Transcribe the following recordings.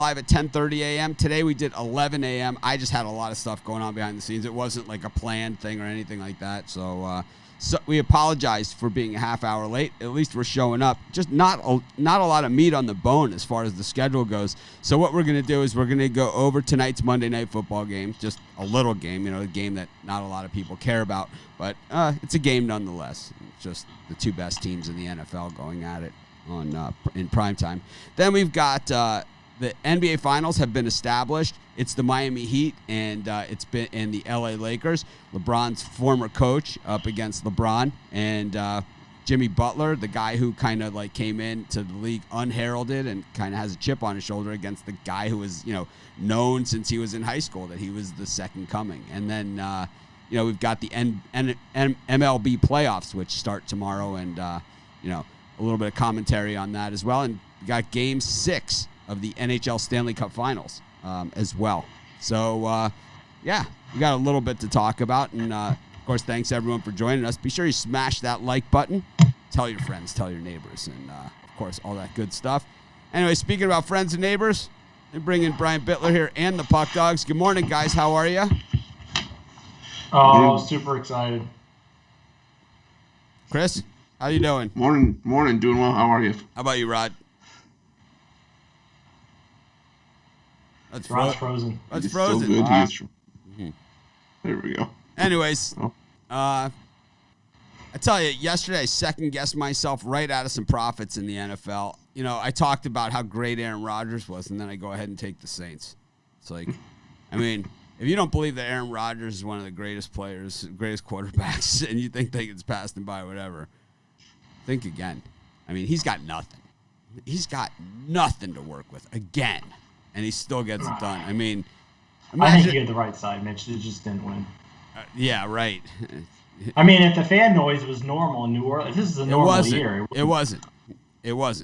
live at 10:30 a.m. Today we did 11 a.m. I just had a lot of stuff going on behind the scenes. It wasn't like a planned thing or anything like that. So we apologize for being a half hour late. At least we're showing up. Just not a lot of meat on the bone as far as the schedule goes. So what we're going to do is we're going to go over tonight's Monday Night Football game. Just a little game, a game that not a lot of people care about. But it's a game nonetheless. It's just the two best teams in the NFL going at it in prime time. Then we've got the NBA Finals have been established. It's the Miami Heat and it's been in the LA Lakers. LeBron's former coach up against LeBron and Jimmy Butler, the guy who kind of like came into the league unheralded and kind of has a chip on his shoulder against the guy who was known since he was in high school that he was the second coming. And then we've got the MLB playoffs which start tomorrow and a little bit of commentary on that as well. And we got Game 6 of the NHL Stanley Cup Finals as well. So, we got a little bit to talk about. And, of course, thanks, everyone, for joining us. Be sure you smash that like button. Tell your friends, tell your neighbors, and, of course, all that good stuff. Anyway, speaking about friends and neighbors, they bring in Brian Bittler here and the Puck Dogs. Good morning, guys. How are you? Oh, super excited. Chris, how you doing? Morning. Doing well. How are you? How about you, Rod? That's frozen. That's He's frozen. Still good. Wow. There we go. Anyways, I tell you, yesterday I second-guessed myself right out of some profits in the NFL. I talked about how great Aaron Rodgers was, and then I go ahead and take the Saints. It's like, if you don't believe that Aaron Rodgers is one of the greatest players, greatest quarterbacks, and you think they can pass them by, whatever, think again. He's got nothing. He's got nothing to work with again. And he still gets it done. I think you get the right side, Mitch. It just didn't win. Yeah, right. If the fan noise was normal in New Orleans, if this is a normal year. It wasn't. There's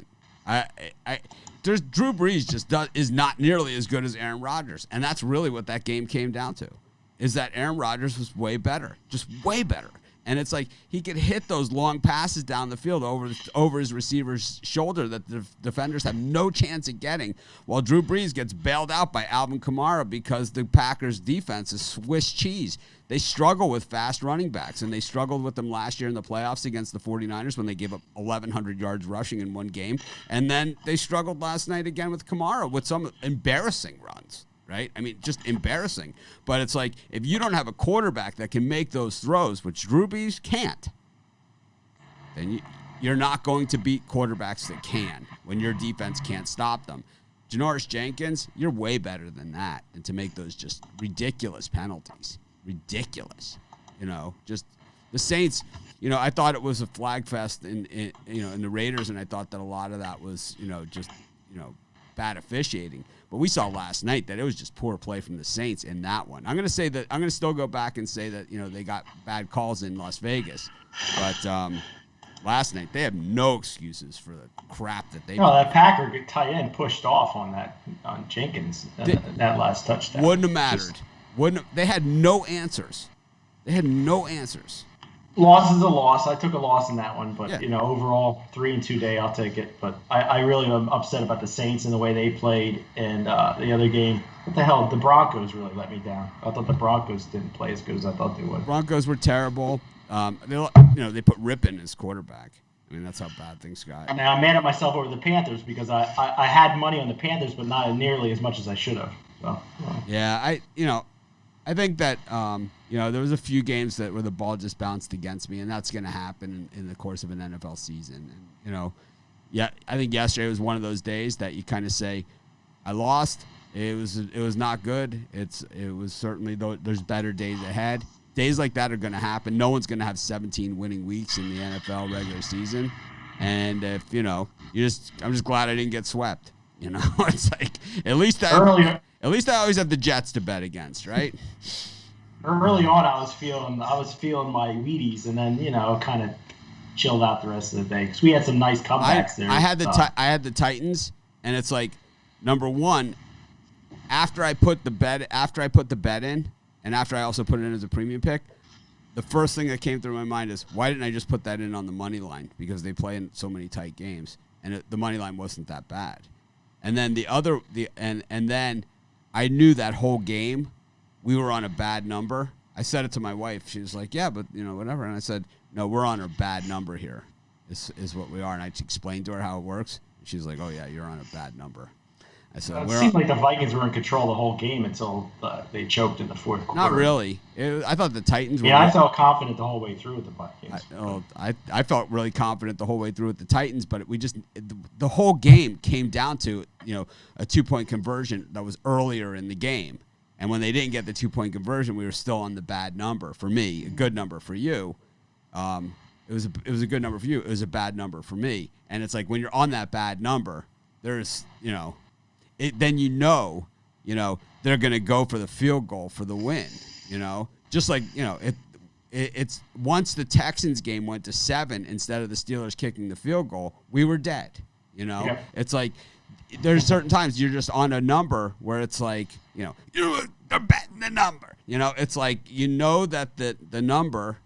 Drew Brees is not nearly as good as Aaron Rodgers. And that's really what that game came down to, is that Aaron Rodgers was way better, just way better. And it's like he could hit those long passes down the field over his receiver's shoulder that the defenders have no chance at getting, while Drew Brees gets bailed out by Alvin Kamara because the Packers' defense is Swiss cheese. They struggle with fast running backs, and they struggled with them last year in the playoffs against the 49ers when they gave up 1,100 yards rushing in one game. And then they struggled last night again with Kamara with some embarrassing runs. Right? Just embarrassing. But it's like, if you don't have a quarterback that can make those throws, which Drew Brees can't, then you're not going to beat quarterbacks that can when your defense can't stop them. Janoris Jenkins, you're way better than that, and to make those just ridiculous penalties. Ridiculous. Just the Saints, I thought it was a flag fest in the Raiders, and I thought that a lot of that was, bad officiating. But we saw last night that it was just poor play from the Saints in that one. I'm going to still go back and say that, they got bad calls in Las Vegas. But last night, they have no excuses for the crap that they did. That Packer tight end pushed off on Jenkins, that last touchdown. Wouldn't have mattered. They had no answers. Loss is a loss. I took a loss in that one, but overall 3-2 day, I'll take it. But I really am upset about the Saints and the way they played, and the other game. What the hell? The Broncos really let me down. I thought the Broncos didn't play as good as I thought they would. Broncos were terrible. They put Rippon as quarterback. That's how bad things got. I'm mad at myself over the Panthers because I had money on the Panthers, but not nearly as much as I should have. So. Yeah, I think that there was a few games where the ball just bounced against me, and that's going to happen in the course of an NFL season. And I think yesterday was one of those days that you kind of say, I lost. It was not good. It was certainly, there's better days ahead. Days like that are going to happen. No one's going to have 17 winning weeks in the NFL regular season. And if I'm just glad I didn't get swept. It's like at least I always have the Jets to bet against, right? Early on, I was feeling my Wheaties, and then kind of chilled out the rest of the day because we had some nice comebacks there. I had the Titans, and it's like, number one, after I put the bet in, and after I also put it in as a premium pick, the first thing that came through my mind is, why didn't I just put that in on the money line? Because they play in so many tight games, and the money line wasn't that bad. And then and then I knew that whole game we were on a bad number. I said it to my wife. She was like, "Yeah, but whatever." And I said, "No, we're on a bad number here. Is what we are." And I explained to her how it works. She's like, "Oh yeah, you're on a bad number." I said, it seemed like the Vikings were in control the whole game until they choked in the fourth quarter. Not really. I thought the Titans were. Yeah, I felt confident the whole way through with the Vikings. I felt really confident the whole way through with the Titans, but the whole game came down to a 2-point conversion that was earlier in the game, and when they didn't get the 2-point conversion, we were still on the bad number for me, a good number for you. It was a good number for you. It was a bad number for me, and it's like when you're on that bad number, there's then they're going to go for the field goal for the win, just like, it's once the Texans game went to 7 instead of the Steelers kicking the field goal, we were dead, Yeah. It's like there's certain times you're just on a number where it's like, they're betting the number, it's like, that the number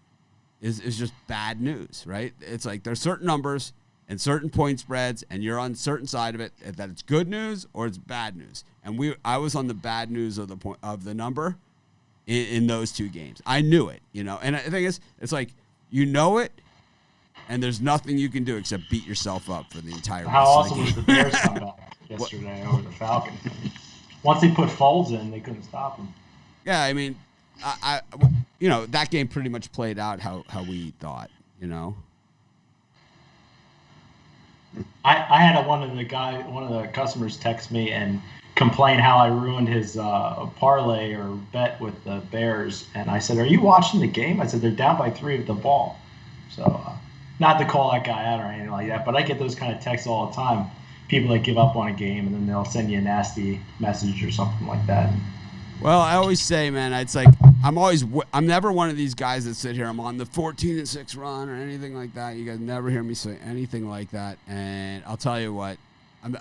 is just bad news, right? It's like there's certain numbers and certain point spreads, and you're on a certain side of it, that it's good news or it's bad news. And I was on the bad news of the number in those two games. I knew it, And the thing is, it's like it, and there's nothing you can do except beat yourself up for the entire. How awesome was the Bears comeback yesterday over the Falcons? Once they put Foles in, they couldn't stop them. Yeah, I mean, I that game pretty much played out how we thought, I had one of the customers text me and complain how I ruined his parlay or bet with the Bears, and I said, "Are you watching the game?" I said, "They're down by 3 with the ball." So, not to call that guy out or anything like that, but I get those kind of texts all the time. People that give up on a game and then they'll send you a nasty message or something like that. Well, I always say, man, it's like I'm never one of these guys that sit here. I'm on the 14-6 run or anything like that. You guys never hear me say anything like that. And I'll tell you what,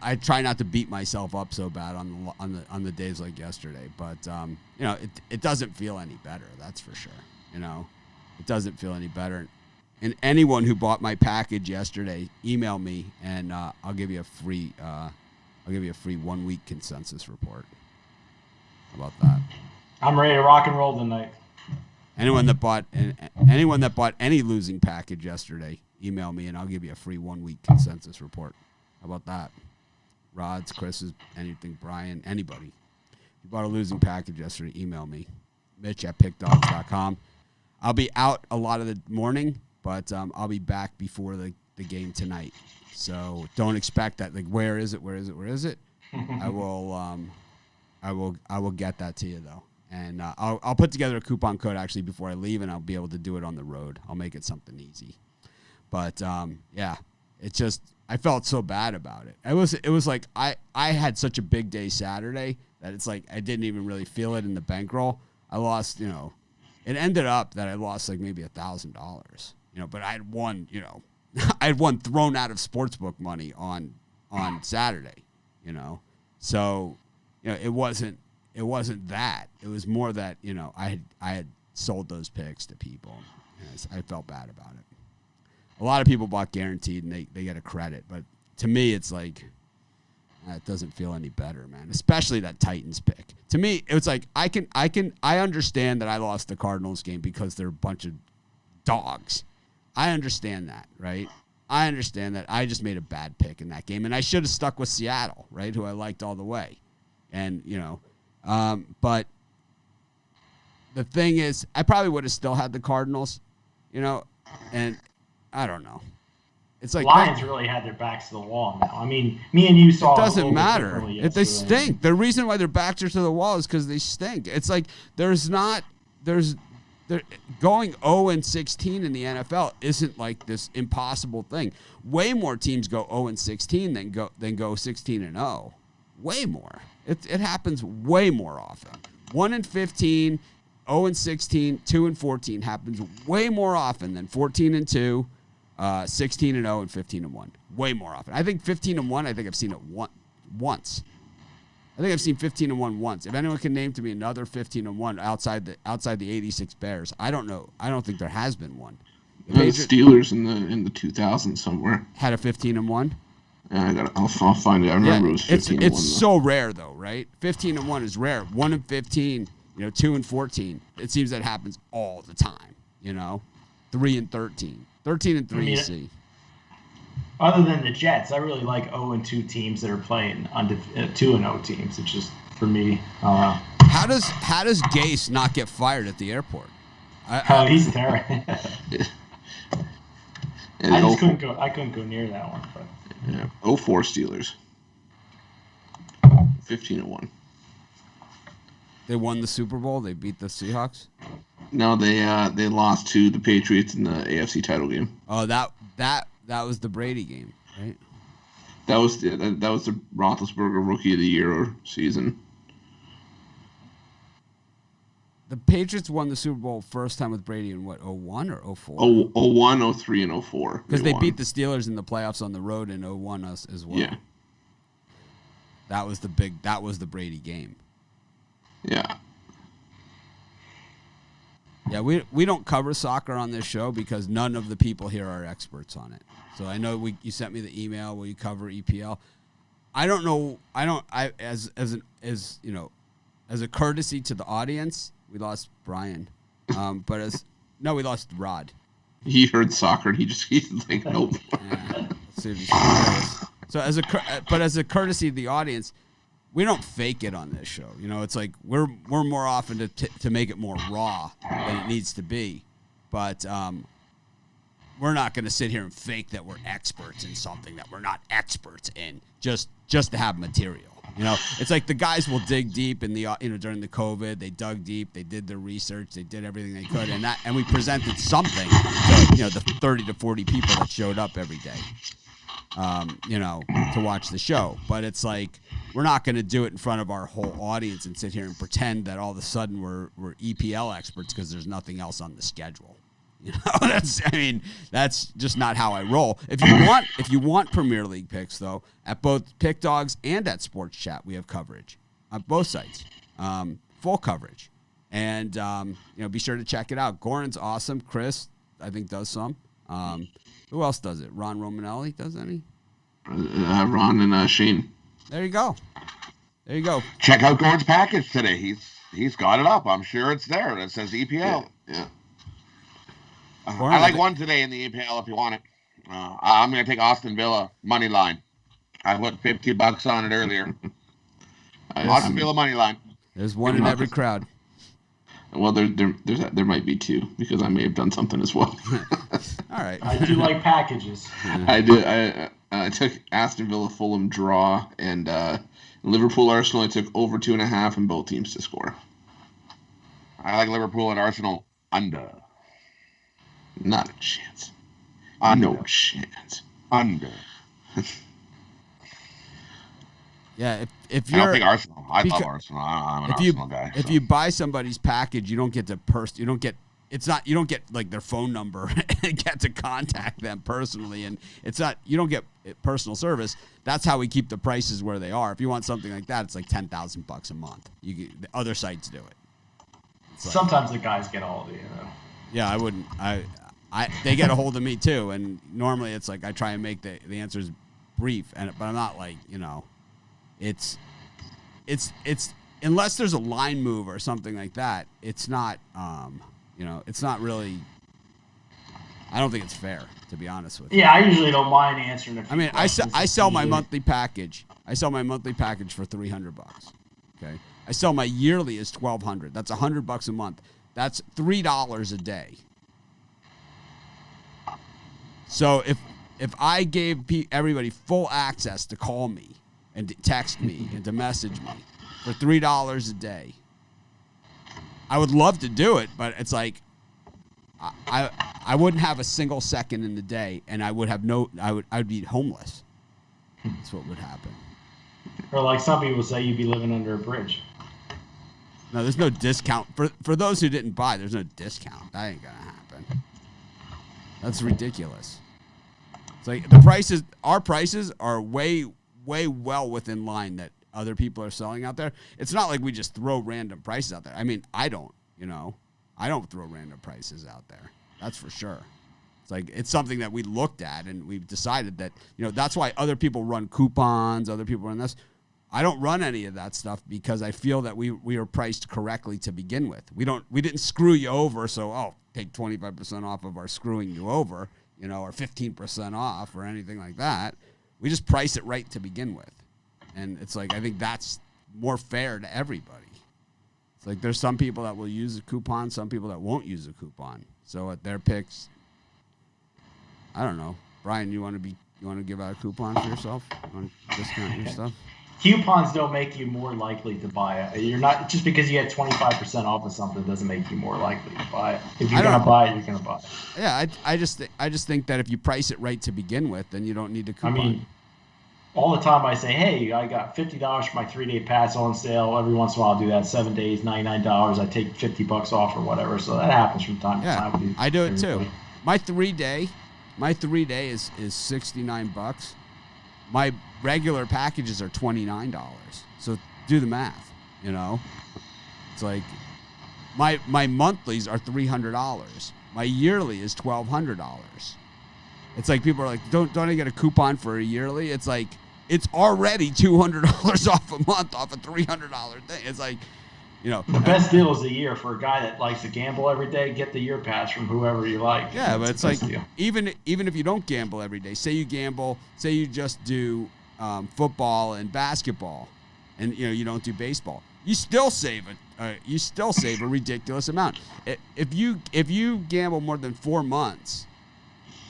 I try not to beat myself up so bad on the days like yesterday. But it doesn't feel any better. That's for sure. It doesn't feel any better. And anyone who bought my package yesterday, email me and I'll give you a free 1-week consensus report. How about that? I'm ready to rock and roll tonight. Anyone that bought any losing package yesterday, email me and I'll give you a free 1-week consensus report. How about that? Rod's, Chris's, anything, Brian, anybody. If you bought a losing package yesterday, email me. Mitch@pickdogs.com. I'll be out a lot of the morning, but I'll be back before the game tonight. So don't expect that. Like, where is it? I will get that to you though, and I'll put together a coupon code actually before I leave, and I'll be able to do it on the road. I'll make it something easy, but yeah, it's just I felt so bad about it. It was like I had such a big day Saturday that it's like I didn't even really feel it in the bankroll. I lost, it ended up that I lost like maybe $1,000, but I had won, I had won thrown out of sportsbook money on Saturday, so. It wasn't that. It was more that, I had sold those picks to people. I felt bad about it. A lot of people bought guaranteed and they get a credit, but to me it's like it doesn't feel any better, man. Especially that Titans pick. To me, it was like I understand that I lost the Cardinals game because they're a bunch of dogs. I understand that, right? I understand that I just made a bad pick in that game, and I should have stuck with Seattle, right, who I liked all the way. And, but the thing is, I probably would have still had the Cardinals, and I don't know. It's like Lions really had their backs to the wall now. I mean, me and you saw it doesn't matter. If they stink. The reason why their backs are to the wall is because they stink. It's like they're going 0-16 in the NFL isn't like this impossible thing. Way more teams go 0-16 than go 16-0. Way more. It happens way more often. 1-15, 0-16, 2-14 happens way more often than 14-2, 16-0, and 15-1. Way more often. I think 15-1. I think I've seen it once. I think I've seen 15-1 once. If anyone can name to me another 15-1 outside the 86 Bears, I don't know. I don't think there has been one. The Steelers in the 2000s somewhere had a 15-1. I'll find it. I remember it was 15-1. It's so rare though, right? 15-1 is rare. 1 in 15, 2 and 14. It seems that happens all the time. 3 and 13, 13 and 3. C. Other than the Jets, I really like 0-2 teams that are playing 2-0 teams. It's just for me. How does Gase not get fired at the airport? He's there. I couldn't go near that one. But. Yeah. 0-4 Steelers. 15-1. They won the Super Bowl. They beat the Seahawks. No, they lost to the Patriots in the AFC title game. Oh, that was the Brady game, right? That was the Roethlisberger Rookie of the Year season. The Patriots won the Super Bowl first time with Brady in what, 01 or 04? 01, 03, and 04. Because they beat the Steelers in the playoffs on the road in 01 as well. Yeah. That was the Brady game. Yeah. Yeah, we don't cover soccer on this show because none of the people here are experts on it. So I know you sent me the email where you cover EPL. I don't know. As a courtesy to the audience, we lost Brian. We lost Rod. He heard soccer and he's like, nope. Yeah, let's see if he's so as a courtesy to the audience, we don't fake it on this show. It's like we're more often to make it more raw than it needs to be. But we're not going to sit here and fake that we're experts in something that we're not experts in just to have material. It's like the guys will dig deep in the during the COVID, they dug deep, they did their research, they did everything they could, and we presented something to the 30 to 40 people that showed up every day. To watch the show. But it's like we're not going to do it in front of our whole audience and sit here and pretend that all of a sudden we're EPL experts because there's nothing else on the schedule. That's just not how I roll. If you want Premier League picks though, at both Pick Dogs and at Sports Chat, we have coverage on both sites, full coverage, and be sure to check it out. Goran's awesome. Chris, I think, does some. Who else does it? Ron Romanelli does any? Ron and Shane. There you go. Check out Gord's package today. He's got it up. I'm sure it's there. It says EPL. Yeah. I like one today in the EPL if you want it. I'm going to take Aston Villa money line. I put $50 on it earlier. Aston Villa money line. There's one in every crowd. Well, there might be two because I may have done something as well. All right. I do like packages. I did. I took Aston Villa Fulham draw and Liverpool Arsenal. I took over 2.5 and both teams to score. I like Liverpool and Arsenal under. Not a chance. Under. No chance. Under. Yeah, if I you're don't think Arsenal. I love Arsenal. I'm an Arsenal guy. If you buy somebody's package, you don't get you don't get like their phone number and get to contact them personally, and you don't get personal service. That's how we keep the prices where they are. If you want something like that, it's like $10,000 a month. The other sites do it. Sometimes the guys get all of you. Yeah, I wouldn't. They get a hold of me too, and normally it's like I try and make the answers brief, but I'm not like It's unless there's a line move or something like that, it's not it's not really. I don't think it's fair, to be honest with you. Yeah, I usually don't mind answering a few I sell my usually. monthly package. I sell my monthly package for $300. Okay, I sell my yearly is $1,200. That's $100 a month. That's $3 a day. So if I gave everybody full access to call me and to text me and to message me for $3 a day, I would love to do it, but it's like I wouldn't have a single second in the day, and I would be homeless. That's what would happen. Or like some people say, you'd be living under a bridge. No, there's no discount for those who didn't buy. There's no discount. That ain't gonna happen. That's ridiculous. It's like our prices are way well within line that other people are selling out there. It's not like we just throw random prices out there. I mean, I don't throw random prices out there. That's for sure. It's like it's something that we looked at and we've decided that, that's why other people run coupons, other people run this. I don't run any of that stuff because I feel that we are priced correctly to begin with. We didn't screw you over, so take 25% off of our screwing you over, or 15% off or anything like that. We just price it right to begin with. And it's like I think that's more fair to everybody. It's like there's some people that will use a coupon, some people that won't use a coupon. So at their picks, I don't know. Brian, you want to give out a coupon for yourself? You want to discount your stuff? Coupons don't make you more likely to buy it. You're not just because you get 25% off of something doesn't make you more likely to buy it. If you're gonna buy it, you're gonna buy it. Yeah, I just think that if you price it right to begin with, then you don't need to coupon. I mean, all the time I say, hey, I got $50 for my 3-day pass on sale. Every once in a while I'll do that. 7 days, $99. I take $50 off or whatever. So that happens from time to time. With I do it too. My 3-day is $69. My regular packages are $29. So do the math, It's like my monthlies are $300. My yearly is $1,200. It's like people are like, don't I get a coupon for a yearly? It's like it's already $200 off a month off a $300 thing. It's like, the best deal is a year for a guy that likes to gamble every day. Get the year pass from whoever you like. Yeah, but it's like even if you don't gamble every day, say you just do football and basketball, and you don't do baseball, you still save a ridiculous amount. If you gamble more than 4 months,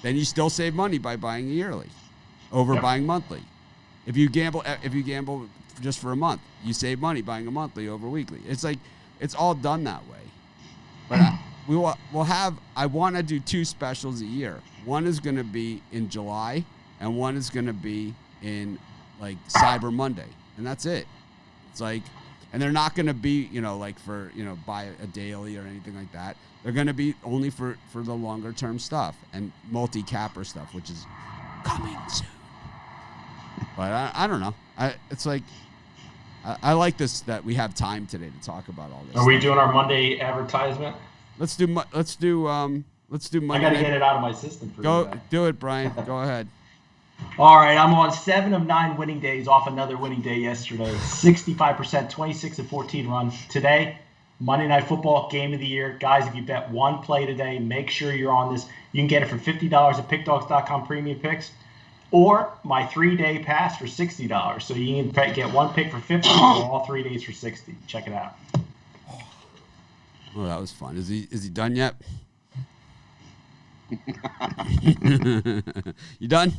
then you still save money by buying a yearly over buying monthly. If you gamble just for a month, you save money buying a monthly over weekly. It's like it's all done that way. But we'll have. I want to do 2 specials a year. One is going to be in July, and one is going to be in like Cyber Monday, and that's it. It's like, and they're not going to be like for buy a daily or anything like that. They're going to be only for the longer term stuff and multi-capper stuff, which is coming soon. But I don't know. It's like I like this that we have time today to talk about all this. Are we doing our Monday advertisement? Let's do Monday. I got to get it out of my system for Go you. do it, Brian. Go ahead. All right, I'm on 7 of 9 winning days off another winning day yesterday. 65%, 26-14 run. Today, Monday Night Football, game of the year. Guys, if you bet one play today, make sure you're on this. You can get it for $50 at pickdogs.com premium picks or my 3-day pass for $60. So you can get one pick for $50 or all 3 days for $60. Check it out. Oh, that was fun. Is he done yet? You done?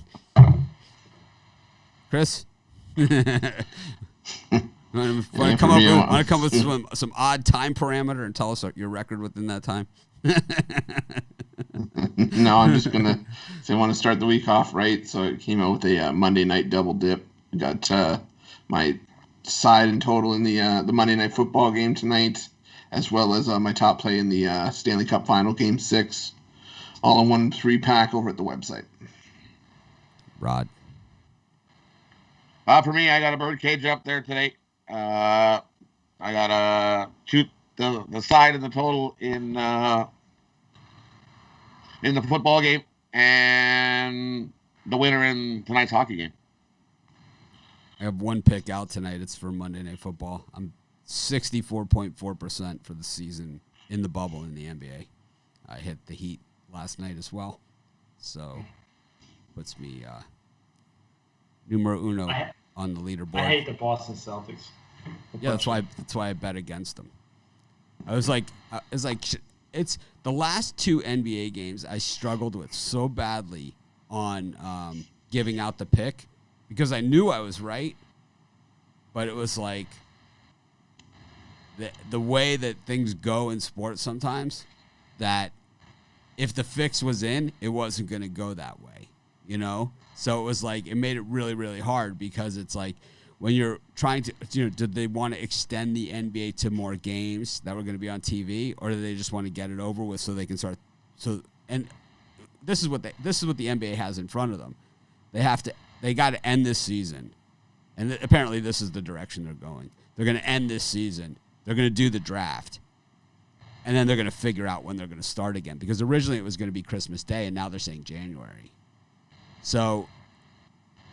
Chris? Want to come up with some odd time parameter and tell us your record within that time? No, I'm just going to say I want to start the week off right. So I came out with a Monday night double dip. I got my side and total in the Monday Night Football game tonight, as well as my top play in the Stanley Cup Final Game 6. All in one 3-pack over at the website. Rod. For me, I got a birdcage up there today. I got the side and the total in the football game and the winner in tonight's hockey game. I have one pick out tonight. It's for Monday Night Football. I'm 64.4% for the season in the bubble in the NBA. I hit the Heat last night as well, so puts me numero uno on the leaderboard. I hate the Boston Celtics. Yeah, that's why I bet against them. It's the last 2 NBA games I struggled with so badly on giving out the pick because I knew I was right, but it was like the way that things go in sports sometimes, that if the fix was in, it wasn't going to go that way, So it was like, it made it really, really hard because it's like when you're trying to, did they want to extend the NBA to more games that were going to be on TV, or do they just want to get it over with so they can start? And this is what the NBA has in front of them. They got to end this season, and apparently this is the direction they're going. They're going to end this season. They're going to do the draft. And then they're going to figure out when they're going to start again, because originally it was going to be Christmas Day, and now they're saying January. So,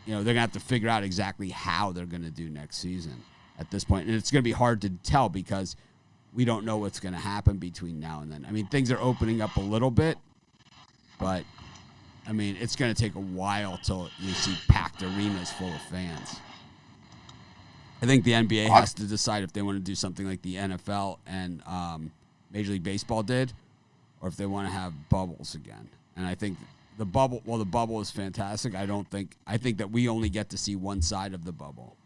they're going to have to figure out exactly how they're going to do next season at this point. And it's going to be hard to tell because we don't know what's going to happen between now and then. I mean, things are opening up a little bit, but, I mean, it's going to take a while till you see packed arenas full of fans. I think the NBA has to decide if they want to do something like the NFL and Major League Baseball did, or if they want to have bubbles again. And I think the bubble is fantastic. I think that we only get to see one side of the bubble.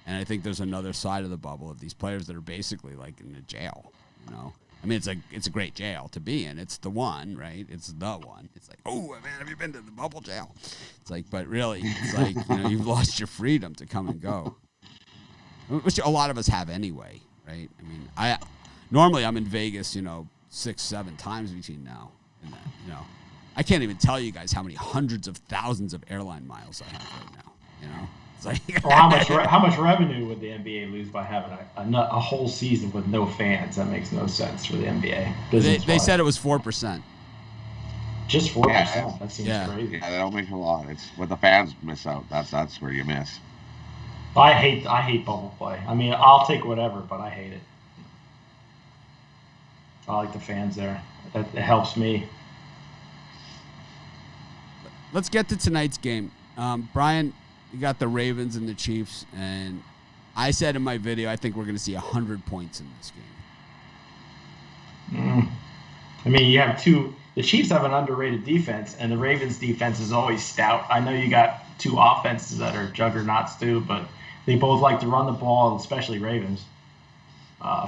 And I think there's another side of the bubble of these players that are basically like in a jail, I mean, it's a great jail to be in. It's the one, right? It's the one. It's like, oh, man, have you been to the bubble jail? It's like, but really, it's like, you've lost your freedom to come and go, which a lot of us have anyway, right? I mean, normally I'm in Vegas, 6-7 times between now and then, I can't even tell you guys how many hundreds of thousands of airline miles I have right now, It's like well, how much revenue would the NBA lose by having a whole season with no fans? That makes no sense for the NBA. They said it was 4%. Just 4%. Yeah. That seems crazy. Yeah, they don't make a lot. It's what the fans miss out. That's where you miss. I hate bubble play. I mean, I'll take whatever, but I hate it. I like the fans there. It helps me. Let's get to tonight's game. Brian, you got the Ravens and the Chiefs, and I said in my video I think we're going to see 100 points in this game. I mean, you have the Chiefs have an underrated defense, and the Ravens' defense is always stout. I know you got two offenses that are juggernauts too, but they both like to run the ball, especially Ravens.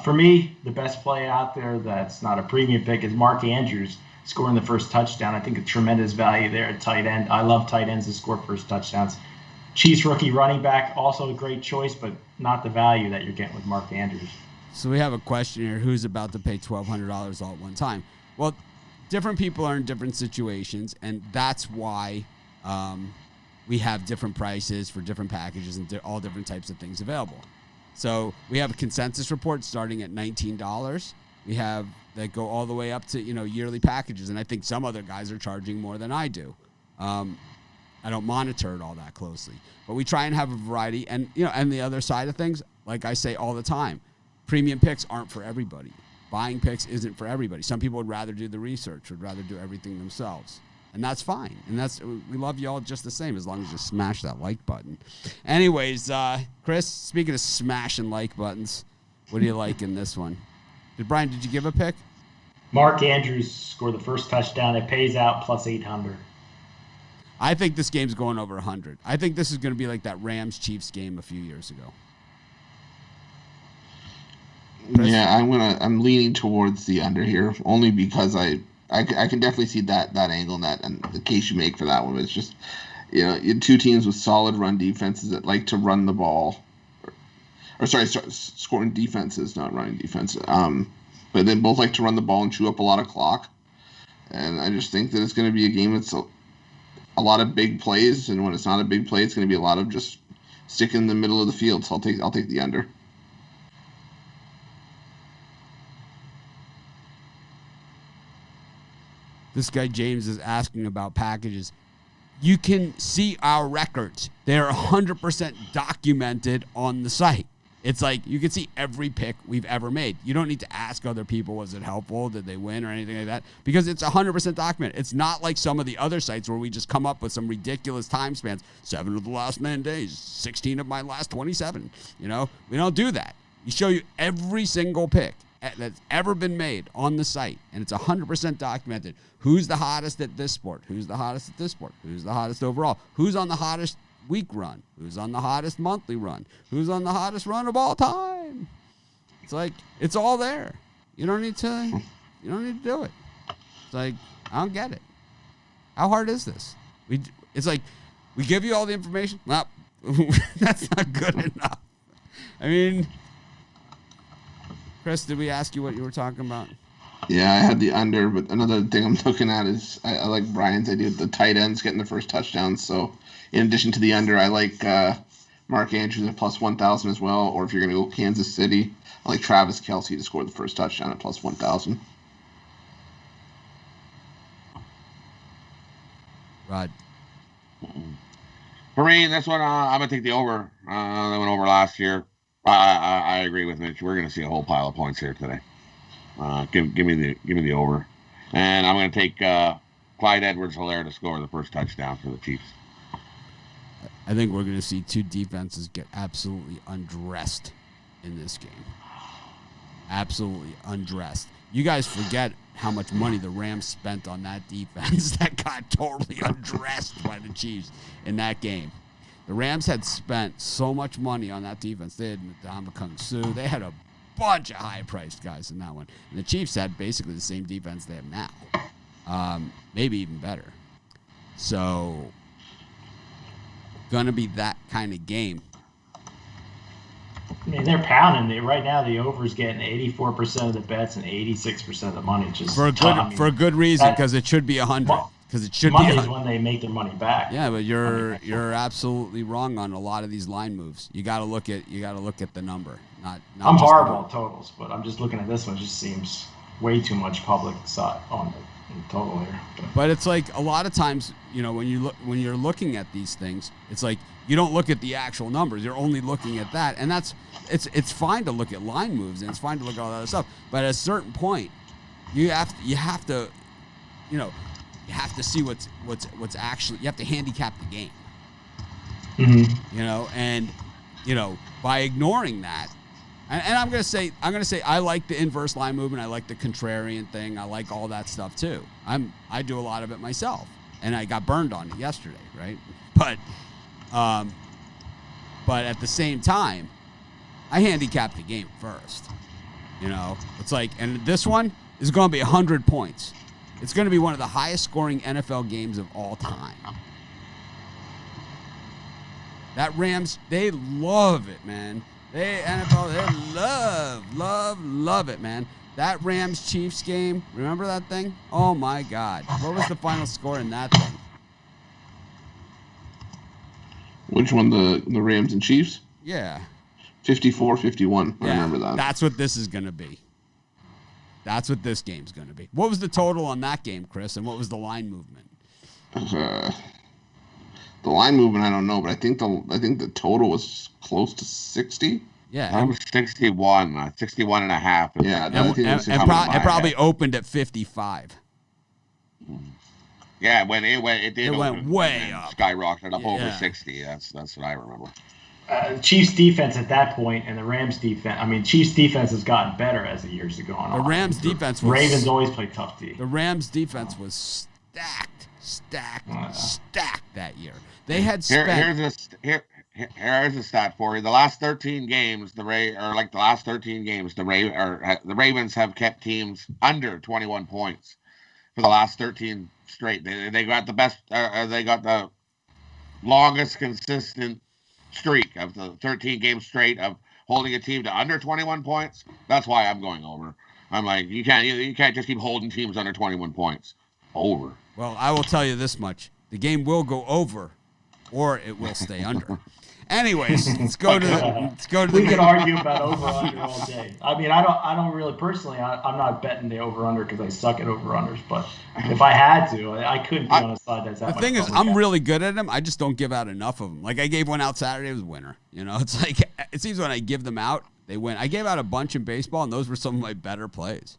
For me, the best play out there that's not a premium pick is Mark Andrews scoring the first touchdown. I think a tremendous value there at tight end. I love tight ends to score first touchdowns. Chiefs rookie running back, also a great choice, but not the value that you're getting with Mark Andrews. So we have a question here. Who's about to pay $1,200 all at one time? Well, different people are in different situations, and that's why we have different prices for different packages and all different types of things available. So we have a consensus report starting at $19. We have that go all the way up to, yearly packages. And I think some other guys are charging more than I do. I don't monitor it all that closely, but we try and have a variety. And, and the other side of things, like I say all the time, premium picks aren't for everybody. Buying picks isn't for everybody. Some people would rather do the research, would rather do everything themselves. And that's fine. And we love you all just the same as long as you smash that like button. Anyways, Chris, speaking of smashing like buttons, what do you like in this one? Brian, did you give a pick? Mark Andrews scored the first touchdown. It pays out plus 800. I think this game's going over 100. I think this is going to be like that Rams-Chiefs game a few years ago. Chris? Yeah, I'm leaning towards the under here, only because I can definitely see that angle and the case you make for that one. It's just, you have two teams with solid run defenses that like to run the ball. Scoring defenses, not running defense. But they both like to run the ball and chew up a lot of clock. And I just think that it's going to be a game that's a lot of big plays, and when it's not a big play, it's going to be a lot of just sticking in the middle of the field. So I'll take the under. This guy James is asking about packages. You can see our records. They're 100% documented on the site. It's like you can see every pick we've ever made. You don't need to ask other people, was it helpful? Did they win or anything like that? Because it's 100% documented. It's not like some of the other sites where we just come up with some ridiculous time spans. 7 of the last 9 days, 16 of my last 27. We don't do that. We show you every single pick that's ever been made on the site, and it's 100% documented. Who's the hottest at this sport? Who's the hottest at this sport? Who's the hottest overall? Who's on the hottest week run? Who's on the hottest monthly run? Who's on the hottest run of all time? It's like, it's all there. You don't need to do it. It's like, I don't get it. How hard is this? It's like, we give you all the information. Well, that's not good enough. I mean, Chris, did we ask you what you were talking about? Yeah, I had the under, but another thing I'm looking at is I like Brian's idea of the tight ends getting the first touchdown. So in addition to the under, I like Mark Andrews at plus 1,000 as well. Or if you're going to go Kansas City, I like Travis Kelce to score the first touchdown at plus 1,000. Rod. For me, this one, I'm gonna take the over. They went over last year. I agree with Mitch. We're gonna see a whole pile of points here today. Give me the over, and I'm gonna take Clyde Edwards-Helaire to score the first touchdown for the Chiefs. I think we're gonna see two defenses get absolutely undressed in this game. Absolutely undressed. You guys forget how much money the Rams spent on that defense that got totally undressed by the Chiefs in that game. The Rams had spent so much money on that defense. They had Ndamukong Suh. They had a bunch of high-priced guys in that one. And the Chiefs had basically the same defense they have now. Maybe even better. So, gonna be that kind of game. I mean, they're pounding it right now. The over's getting 84% of the bets and 86% of the money. Just for a good reason, because it should be 100. Because it should be Monday's when they make their money back. Yeah, but you're absolutely wrong on a lot of these line moves. You got to look at the number. Not I'm horrible at totals, but I'm just looking at this one. It just seems way too much public side on the total here. But it's like a lot of times, when you're looking at these things, it's like you don't look at the actual numbers. You're only looking at that, and it's fine to look at line moves and it's fine to look at all that other stuff. But at a certain point, you have to see what's actually. You have to handicap the game. Mm-hmm. And by ignoring that, and I'm gonna say I like the inverse line movement. I like the contrarian thing. I like all that stuff too. I do a lot of it myself, and I got burned on it yesterday, right? But at the same time, I handicap the game first. It's like, and this one is going to be 100 points. It's going to be one of the highest scoring NFL games of all time. That Rams, they love it, man. They love it, man. That Rams Chiefs game, remember that thing? Oh my God. What was the final score in that thing? Which one, the Rams and Chiefs? Yeah. 54-51. I remember that. That's what this is going to be. That's what this game's going to be. What was the total on that game, Chris, and what was the line movement? The line movement, I don't know, but I think the total was close to 60. Yeah. That was 61, 61 and a half. Yeah. It probably opened at 55. Yeah, it went way up. Skyrocketed up over 60. That's what I remember. Chiefs defense at that point and the Rams defense. I mean, Chiefs defense has gotten better as the years have gone on. The Rams defense was Ravens always play tough D. The Rams defense was stacked that year. They had spent. Here's a stat for you. The last 13 games, the Ravens have kept teams under 21 points for the last 13 straight. They got the best. They got the longest consistent streak of the 13 games straight of holding a team to under 21 points. That's why I'm going over. I'm like, you can't just keep holding teams under 21 points. Over. Well, I will tell you this much: the game will go over, or it will stay under. Anyways, let's go to the. We could argue about over under all day. I mean, I don't really personally. I'm not betting the over under because I suck at over unders. But if I had to, I couldn't be on a side that's that much. The thing is, I'm really good at them. I just don't give out enough of them. Like I gave one out Saturday, it was a winner. It's like it seems when I give them out, they win. I gave out a bunch in baseball, and those were some of my better plays.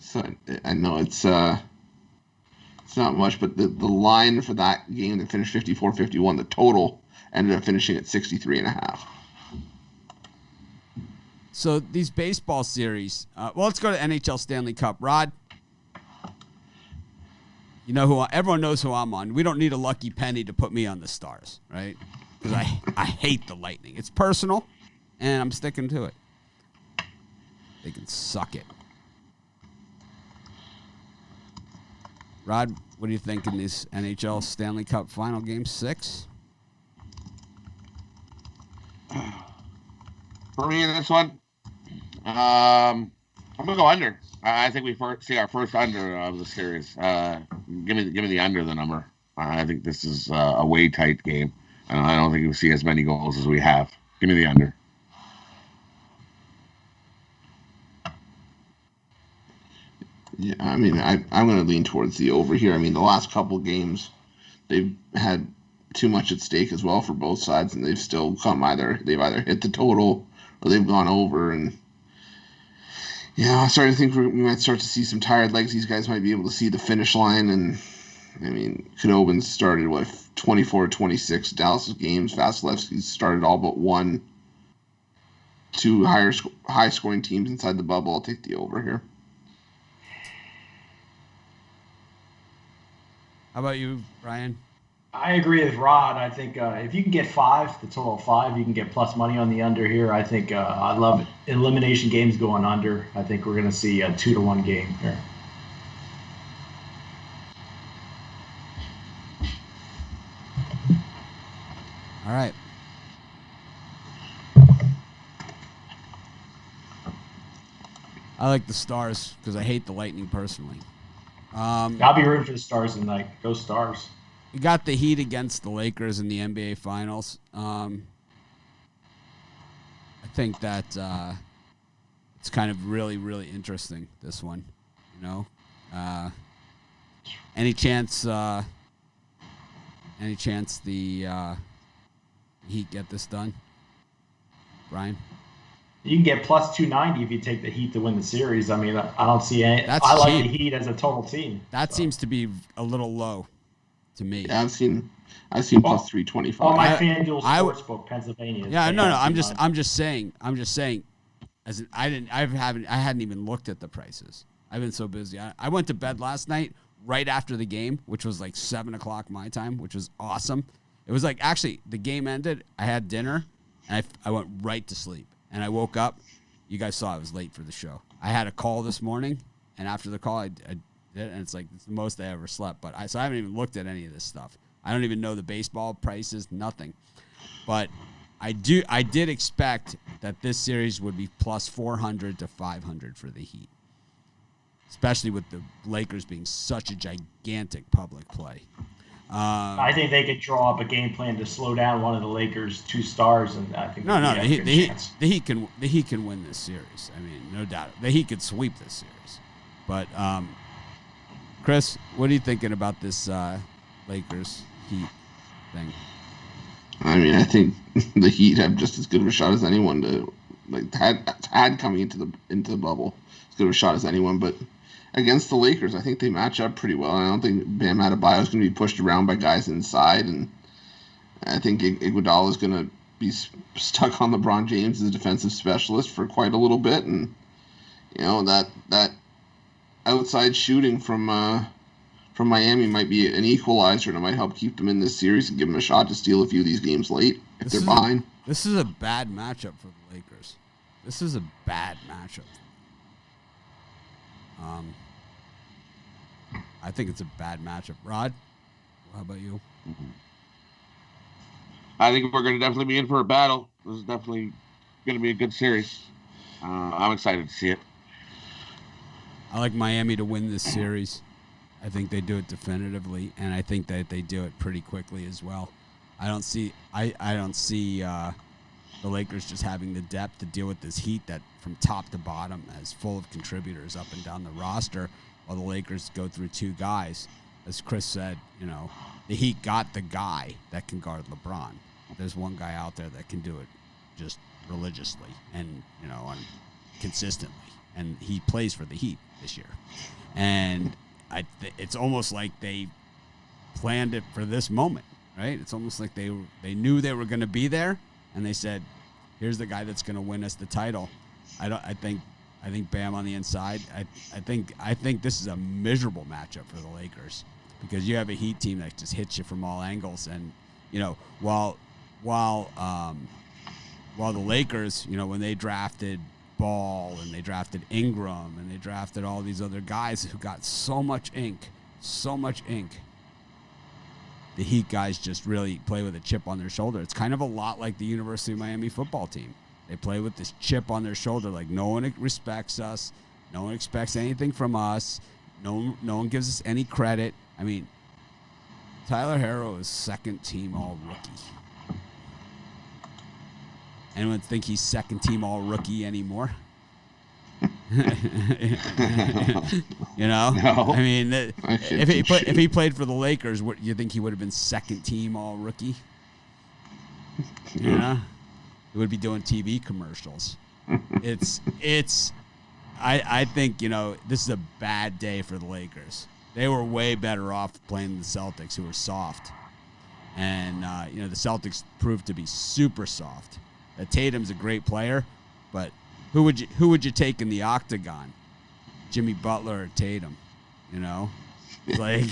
So I know it's not much, but the line for that game that finished 54-51, the total ended up finishing at 63.5. So these baseball series, let's go to NHL Stanley Cup. Rod, everyone knows who I'm on. We don't need a lucky penny to put me on the Stars, right? Because I hate the Lightning. It's personal, and I'm sticking to it. They can suck it. Rod, what do you think in this NHL Stanley Cup final game 6? For me in this one, I'm gonna go under. I think we see our first under of the series. Give me the under the number. I think this is a way tight game. I don't think we'll see as many goals as we have. Give me the under. Yeah, I mean, I'm going to lean towards the over here. I mean, the last couple games, they've had too much at stake as well for both sides, and they've still they've either hit the total or they've gone over. And yeah, I'm starting to think we might start to see some tired legs. These guys might be able to see the finish line. And I mean, Khudobin started 24-26 Dallas games. Vasilevsky started all but one. Two high scoring teams inside the bubble. I'll take the over here. How about you, Brian? I agree with Rod. I think if you can get 5, the total of 5, you can get plus money on the under here. I think I love elimination games going under. I think we're going to see a 2-1 game here. All right. I like the Stars because I hate the Lightning personally. I'll be rooting for the Stars tonight. Go Stars. We got the Heat against the Lakers in the NBA Finals. I think that it's kind of really, really interesting, this one. You know, any chance the Heat get this done, Brian? You can get plus 290 if you take the Heat to win the series. I mean, I don't see any. That's I like cheap. the Heat as a total team. That seems to be a little low to me. Yeah, I've seen plus 325. On my FanDuel Sportsbook, Pennsylvania. Yeah, no. I'm just saying. I hadn't even looked at the prices. I've been so busy. I went to bed last night right after the game, which was like 7:00 my time, which was awesome. It was like, actually, the game ended. I had dinner, and I went right to sleep. And I woke up. You guys saw I was late for the show. I had a call this morning, and after the call, I did it, and it's like it's the most I ever slept. So I haven't even looked at any of this stuff. I don't even know the baseball prices, nothing. But I did expect that this series would be plus 400 to 500 for the Heat, especially with the Lakers being such a gigantic public play. I think they could draw up a game plan to slow down one of the Lakers' 2 stars, and I think the Heat can win this series. I mean, no doubt, the Heat could sweep this series. But Chris, what are you thinking about this Lakers Heat thing? I mean, I think the Heat have just as good of a shot as anyone to had coming into the bubble, as good of a shot as anyone, but. Against the Lakers, I think they match up pretty well. I don't think Bam Adebayo is going to be pushed around by guys inside, and I think Iguodala is going to be stuck on LeBron James as a defensive specialist for quite a little bit, and you know that outside shooting from Miami might be an equalizer, and it might help keep them in this series and give them a shot to steal a few of these games late if they're behind. This is a bad matchup for the Lakers. This is a bad matchup. I think it's a bad matchup. Rod, how about you? I think we're going to definitely be in for a battle. This is definitely going to be a good series. I'm excited to see it. I like Miami to win this series. I think they do it definitively, and I think that they do it pretty quickly as well. I don't see the Lakers just having the depth to deal with this Heat that from top to bottom is full of contributors up and down the roster, while the Lakers go through 2 guys. As Chris said, you know, the Heat got the guy that can guard LeBron. There's one guy out there that can do it just religiously and, you know, consistently. And he plays for the Heat this year. And it's almost like they planned it for this moment, right? It's almost like they knew they were going to be there, and they said, here's the guy that's going to win us the title. I think Bam on the inside. I think this is a miserable matchup for the Lakers because you have a Heat team that just hits you from all angles, and you know while the Lakers, you know, when they drafted Ball and they drafted Ingram and they drafted all these other guys who got so much ink, the Heat guys just really play with a chip on their shoulder. It's kind of a lot like the University of Miami football team. They play with this chip on their shoulder, like no one respects us, no one expects anything from us, no one gives us any credit. I mean, Tyler Herro is 2nd team all rookie. Anyone think he's 2nd team all rookie anymore? You know, No. I mean, if he played for the Lakers, what you think he would have been second team all rookie? You know, he would be doing TV commercials. I think, you know, this is a bad day for the Lakers. They were way better off playing the Celtics, who were soft. And, you know, the Celtics proved to be super soft. Tatum's a great player, but who would you take in the octagon? Jimmy Butler or Tatum, you know? Like,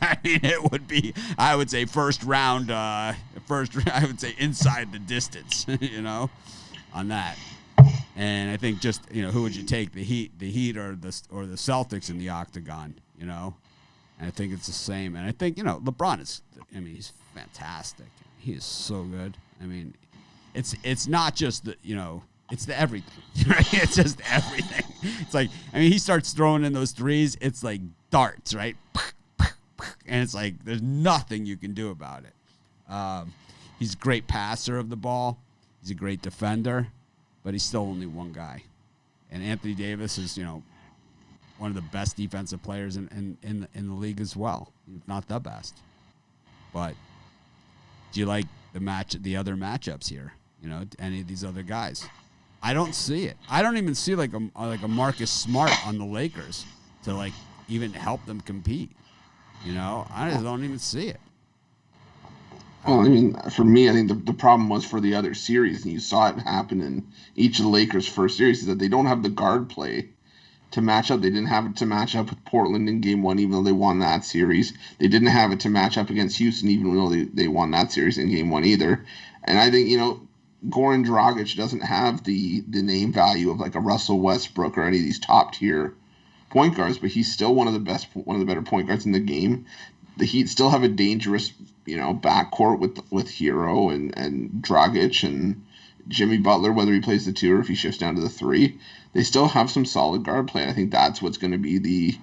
I mean, it would be, I would say I would say inside the distance, you know, on that. And I think just, you know, who would you take, the Heat or the Celtics in the octagon, you know? And I think it's the same. And I think, you know, LeBron he's fantastic. He is so good. I mean, it's not just the, you know, it's the everything, right? It's just everything. It's like, I mean, he starts throwing in those threes. It's like darts, right? And it's like, there's nothing you can do about it. He's a great passer of the ball. He's a great defender, but he's still only one guy. And Anthony Davis is, you know, one of the best defensive players in the league as well, if not the best. But do you like the other matchups here? You know, any of these other guys? I don't see it. I don't even see like a Marcus Smart on the Lakers to like even help them compete. You know, I just don't even see it. Well, I mean, for me, I think the problem was for the other series, and you saw it happen in each of the Lakers' first series, is that they don't have the guard play to match up. They didn't have it to match up with Portland in Game 1, even though they won that series. They didn't have it to match up against Houston, even though they won that series in Game 1 either. And I think, you know, Goran Dragic doesn't have the name value of like a Russell Westbrook or any of these top tier point guards, but he's still one of the better point guards in the game. The Heat still have a dangerous, you know, backcourt with Hero and Dragic and Jimmy Butler, whether he plays the 2 or if he shifts down to the 3. They still have some solid guard play. I think that's what's going to be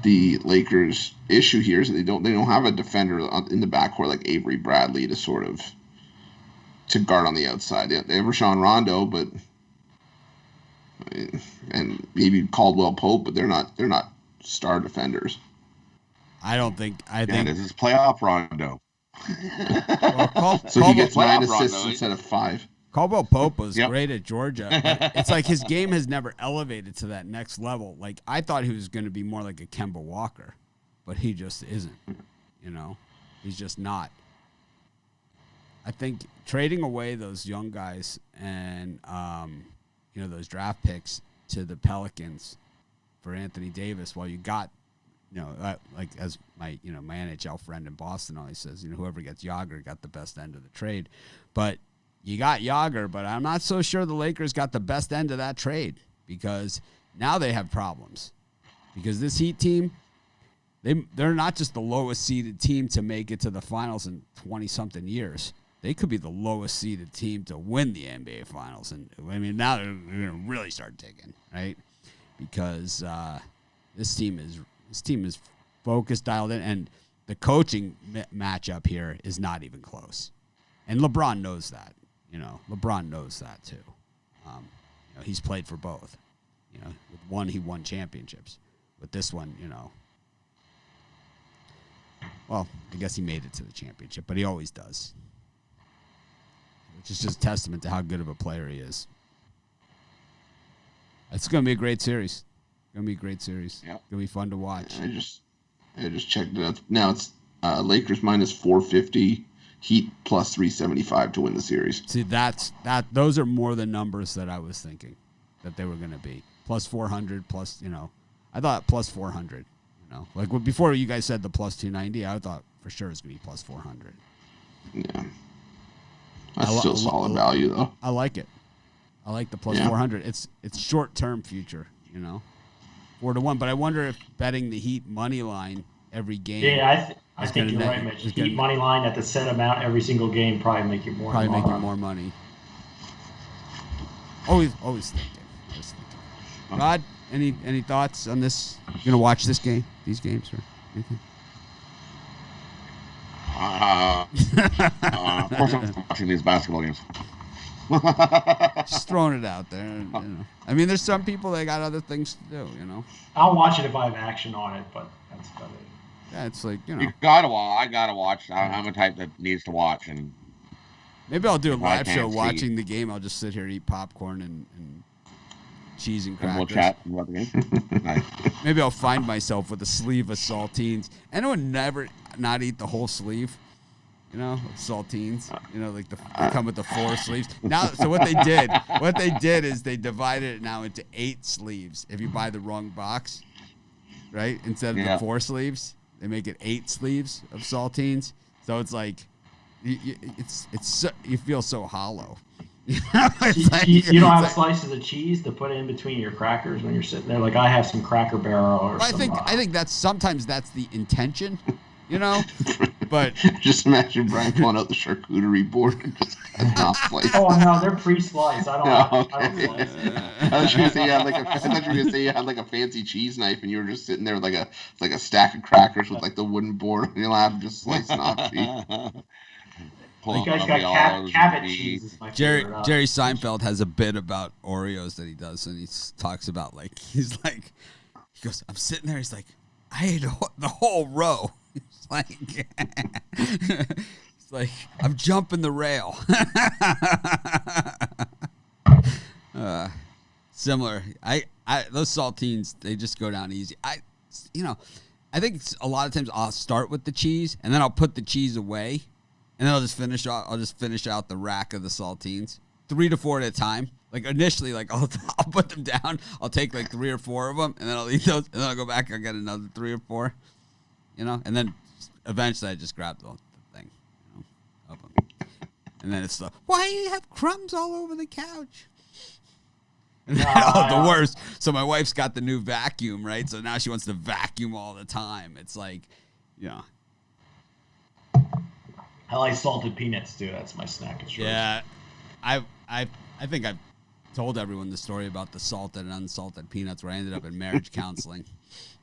the Lakers' issue here, is that they don't have a defender in the backcourt like Avery Bradley to guard on the outside. They have Rashawn Rondo, but and maybe Caldwell Pope, but they're not star defenders. I think this is playoff Rondo. So he gets 9 assists instead of 5. Caldwell Pope was great at Georgia. But it's like his game has never elevated to that next level. Like, I thought he was going to be more like a Kemba Walker, but he just isn't. You know, he's just not. I think trading away those young guys and you know, those draft picks to the Pelicans for Anthony Davis, while you got, you know, like as my NHL friend in Boston always says, you know, whoever gets Yager got the best end of the trade. But you got Yager, but I'm not so sure the Lakers got the best end of that trade, because now they have problems. Because this Heat team, they're not just the lowest seeded team to make it to the finals in 20-something years. They could be the lowest seeded team to win the NBA Finals. And I mean, now they're going to really start digging, right? Because this team is focused, dialed in, and the coaching matchup here is not even close. And LeBron knows that. You know, LeBron knows that too. You know, he's played for both. You know, with one he won championships. With this one, you know, well, I guess he made it to the championship, but he always does. Which is just a testament to how good of a player he is. It's going to be a great series. Going to be a great series. Yep. Going to be fun to watch. I just checked it out. Now it's Lakers minus 450, Heat plus 375 to win the series. See, those are more the numbers that I was thinking that they were going to be. Plus 400, plus, you know, I thought plus 400. You know, like before you guys said the plus 290, I thought for sure it's going to be plus 400. Yeah. That's still solid value, though. I like it. I like the plus 400. It's short-term future, you know, 4-1. But I wonder if betting the Heat money line every game. Yeah, I think you're right, Mitch. Heat money line at the set amount every single game probably make you more. Probably make you more money. Always thinking. Rod, any thoughts on this? You gonna watch these games, or anything? Of course, I'm watching these basketball games. Just throwing it out there. You know. I mean, there's some people that got other things to do. You know. I'll watch it if I have action on it, but that's about it. Yeah, it's like, you know. You gotta watch. I gotta watch. I'm a type that needs to watch, and maybe I'll do a live show see. watching the game. I'll just sit here, eat popcorn and cheese and crackers. we'll chat about the game. Nice. Maybe I'll find myself with a sleeve of saltines. Anyone never not eat the whole sleeve, you know, of saltines. You know, like they come with the 4 sleeves. Now, so what they did is they divided it now into 8 sleeves. If you buy the wrong box, right, instead of the 4 sleeves, they make it 8 sleeves of saltines. So it's like, you feel so hollow. You don't have slices of cheese to put in between your crackers when you're sitting there. Like I have some Cracker Barrel or something. I think that's sometimes that's the intention, you know. But just imagine Brian pulling out the charcuterie board and just cutting off slices. Oh no, they're pre-sliced. I don't slice. I thought you were gonna say you had like a fancy cheese knife and you were just sitting there with like a stack of crackers with like the wooden board on your lap, just slicing off cheese. You guys got cabbage cheese. Jerry Seinfeld has a bit about Oreos that he does, and he talks about he goes, I'm sitting there, he's like, I ate the whole row. It's like I'm jumping the rail. Similar. I those saltines, they just go down easy. I think a lot of times I'll start with the cheese and then I'll put the cheese away. And then I'll just finish out the rack of the saltines, 3 to 4 at a time. Like initially, I'll put them down. I'll take 3 or 4 of them, and then I'll eat those, and then I'll go back and I'll get another 3 or 4, you know. And then eventually I just grab the thing, you know, of them. And then it's why do you have crumbs all over the couch? And then, the worst. So my wife's got the new vacuum, right? So now she wants to vacuum all the time. It's like, you know. I like salted peanuts too. That's my snack of choice. Yeah, I think I've told everyone the story about the salted and unsalted peanuts where I ended up in marriage counseling.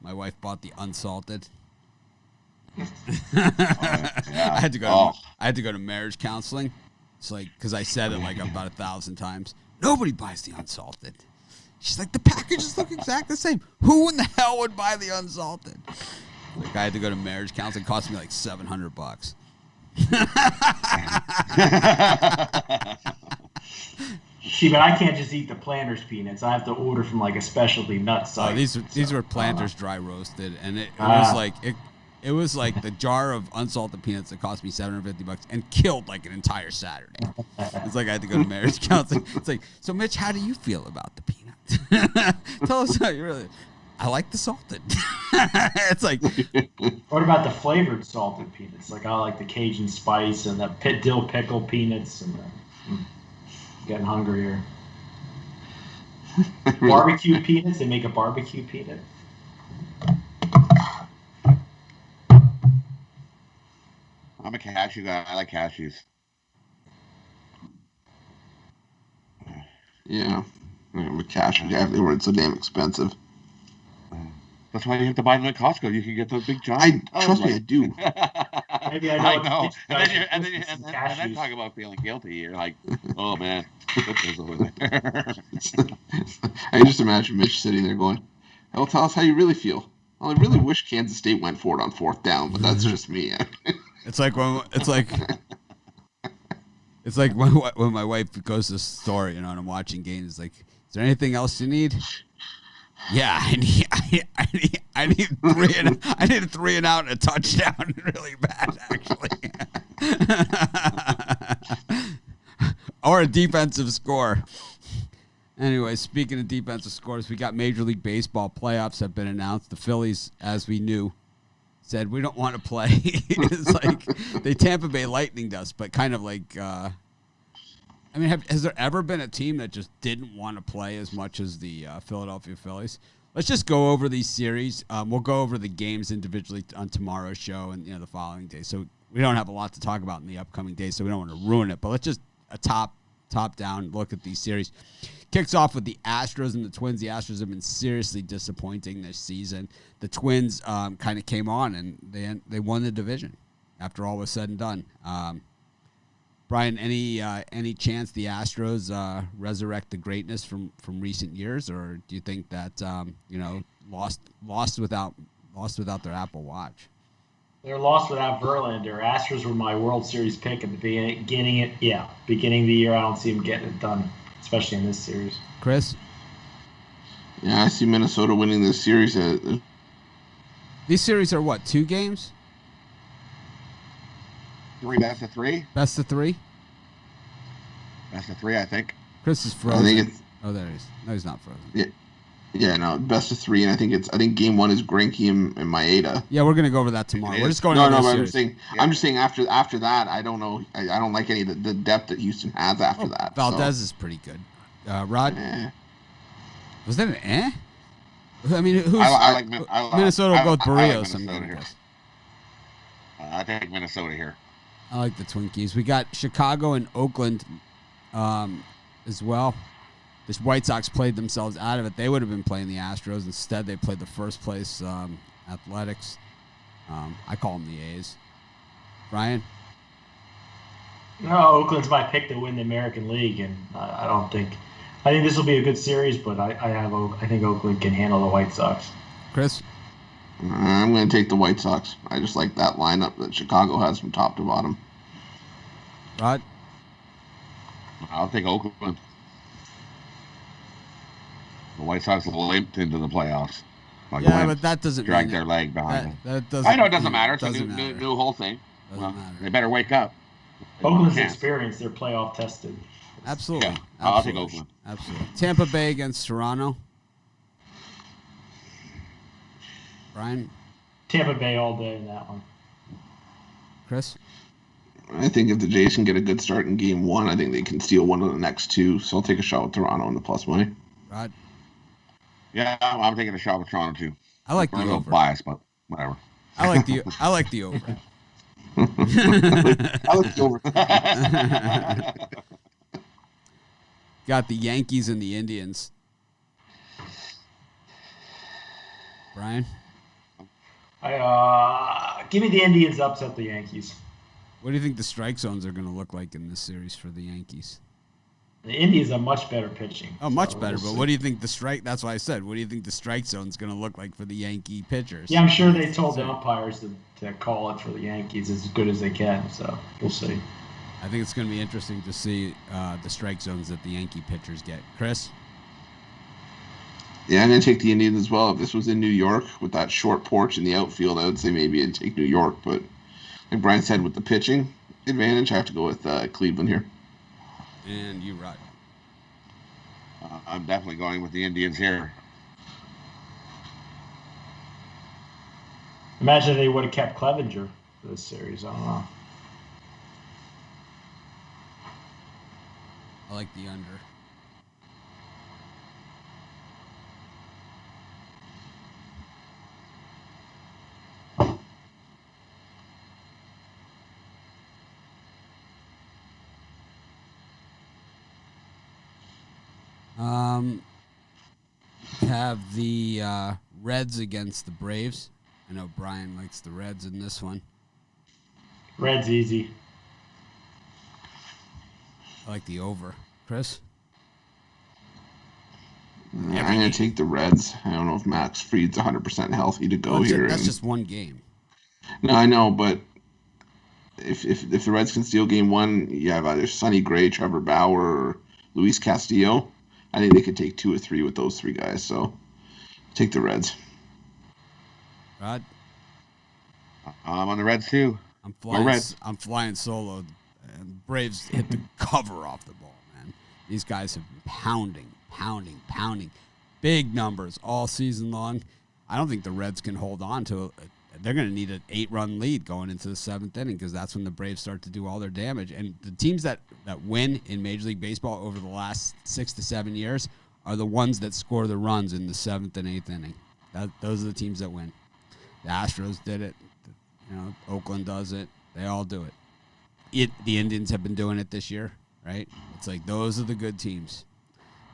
My wife bought the unsalted. I had to go to marriage counseling. It's like because I said it about 1,000 times. Nobody buys the unsalted. She's like, the packages look exactly the same. Who in the hell would buy the unsalted? I had to go to marriage counseling. It cost me $700. See, but I can't just eat the Planters peanuts. I have to order from a specialty nut site. These were Planters dry roasted, and it was like the jar of unsalted peanuts that cost me $750 and killed an entire Saturday. It's like I had to go to marriage counseling. It's like, so Mitch, how do you feel about the peanuts? Tell us how you really. I like the salted. It's like. What about the flavored salted peanuts? I like the Cajun spice and the dill pickle peanuts. And getting hungry here. Barbecue peanuts. They make a barbecue peanut. I'm a cashew guy. I like cashews. Yeah, I'm a cashew guy. They weren't so damn expensive. That's why you have to buy them at Costco. You can get those big giant. Trust me, I do. Maybe I know. And then talk about feeling guilty. You're like, oh man, put this over there. I just imagine Mitch sitting there going, "Well, tell us how you really feel." Well, I really wish Kansas State went for it on 4th down, but that's just me. It's like when my wife goes to the store, and I'm watching games. It's like, is there anything else you need? Yeah, I need 3 and I need a 3 and out and a touchdown really bad, actually. Or a defensive score. Anyway, speaking of defensive scores, we got Major League Baseball playoffs have been announced. The Phillies, as we knew, said we don't want to play. It's like they Tampa Bay Lightninged us, but kind of has there ever been a team that just didn't want to play as much as the Philadelphia Phillies? Let's just go over these series. We'll go over the games individually on tomorrow's show and the following day. So we don't have a lot to talk about in the upcoming days, so we don't want to ruin it. But let's just a top-down look at these series. Kicks off with the Astros and the Twins. The Astros have been seriously disappointing this season. The Twins kind of came on, and they won the division after all was said and done. Brian, any chance the Astros resurrect the greatness from recent years, or do you think that lost without their Apple Watch? They're lost without Verlander. Astros were my World Series pick at the beginning of the year. I don't see them getting it done, especially in this series. Chris? Yeah, I see Minnesota winning this series. These series are what, 2 games? 3 best of 3. Best of 3. Best of 3, I think. Chris is frozen. I think there he is. No, he's not frozen. Yeah, no, best of 3, and I think game 1 is Greinke and Maeda. Yeah, we're gonna go over that tomorrow. We're just going. No, but I'm just saying after that, I don't know. I don't like any of the depth that Houston has after that. Valdez is pretty good. Rod, was that an eh? I mean, who's Minnesota will go with Barrios. I take Minnesota here. I like the Twinkies. We got Chicago and Oakland as well. The White Sox played themselves out of it. They would have been playing the Astros. Instead, they played the first place Athletics. I call them the A's. Brian? No, Oakland's my pick to win the American League, and I think this will be a good series, but I think Oakland can handle the White Sox. Chris? I'm going to take the White Sox. I just like that lineup that Chicago has from top to bottom. Rod? I'll take Oakland. The White Sox limped into the playoffs. But that doesn't drag their leg behind them. That doesn't. I know it doesn't matter. It's a new whole thing. Well, they better wake up. Oakland's experience, they're playoff tested. Absolutely. Yeah, I'll take Oakland. Absolutely. Tampa Bay against Toronto. Brian? Tampa Bay all day in that one. Chris? I think if the Jays can get a good start in game 1, I think they can steal one of the next 2. So I'll take a shot with Toronto in the plus money. Rod? Yeah, I'm taking a shot with Toronto too. I like the over. Bias, but whatever. I like the over. I like the over. Got the Yankees and the Indians. Brian? Give me the Indians upset the Yankees. What do you think the strike zones are going to look like in this series for the Yankees? The Indians are much better pitching. Oh, much better. But what do you think the strike? That's why I said, what do you think the strike zone is going to look like for the Yankee pitchers? Yeah, I'm sure they told the umpires to call it for the Yankees as good as they can. So we'll see. I think it's going to be interesting to see the strike zones that the Yankee pitchers get. Chris? Yeah, I'm going to take the Indians as well. If this was in New York with that short porch in the outfield, I would say maybe I'd take New York. But like Brian said, with the pitching advantage, I have to go with Cleveland here. And you, Rod? I'm definitely going with the Indians here. Imagine if they would have kept Clevenger for this series. I don't know. I like the under. Have the Reds against the Braves. I know Brian likes the Reds in this one. Reds easy. I like the over. Chris? I'm going to take the Reds. I don't know if Max Fried's 100% healthy to go here. That's just one game. No, I know, but if the Reds can steal game 1, you have either Sonny Gray, Trevor Bauer, or Luis Castillo. I think they could take 2 or 3 with those 3 guys. So take the Rod? I'm on the Reds too. I'm flying solo. And Braves hit the cover off the ball, man. These guys have been pounding. Big numbers all season long. I don't think the Reds can hold on to it. They're going to need an 8-run lead going into the 7th inning because that's when the Braves start to do all their damage. And the teams that win in Major League Baseball over the last 6 to 7 years are the ones that score the runs in the 7th and 8th inning. Those are the teams that win. The Astros did it. Oakland does it. They all do it. The Indians have been doing it this year, right? It's like those are the good teams.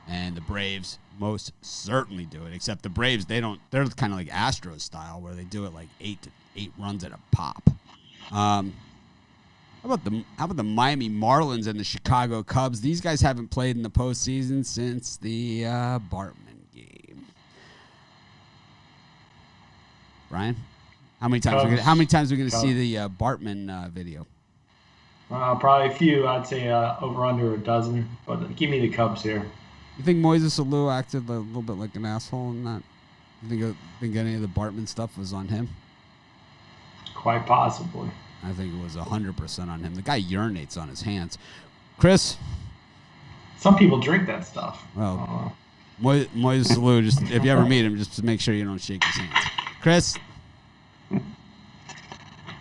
And the Braves most certainly do it, except the Braves, they're kind of like Astros style where they do it like 8 runs at a pop. How about the Miami Marlins and the Chicago Cubs? These guys haven't played in the postseason since the Bartman game. Brian, how many times are we going to see the Bartman video? Probably a few. I'd say over under a dozen. But give me the Cubs here. You think Moises Alou acted a little bit like an asshole in that? You think any of the Bartman stuff was on him? Quite possibly. I think it was 100% on him. The guy urinates on his hands. Chris? Some people drink that stuff. Well, Moises Alou, just if you ever meet him, just to make sure you don't shake his hands. Chris?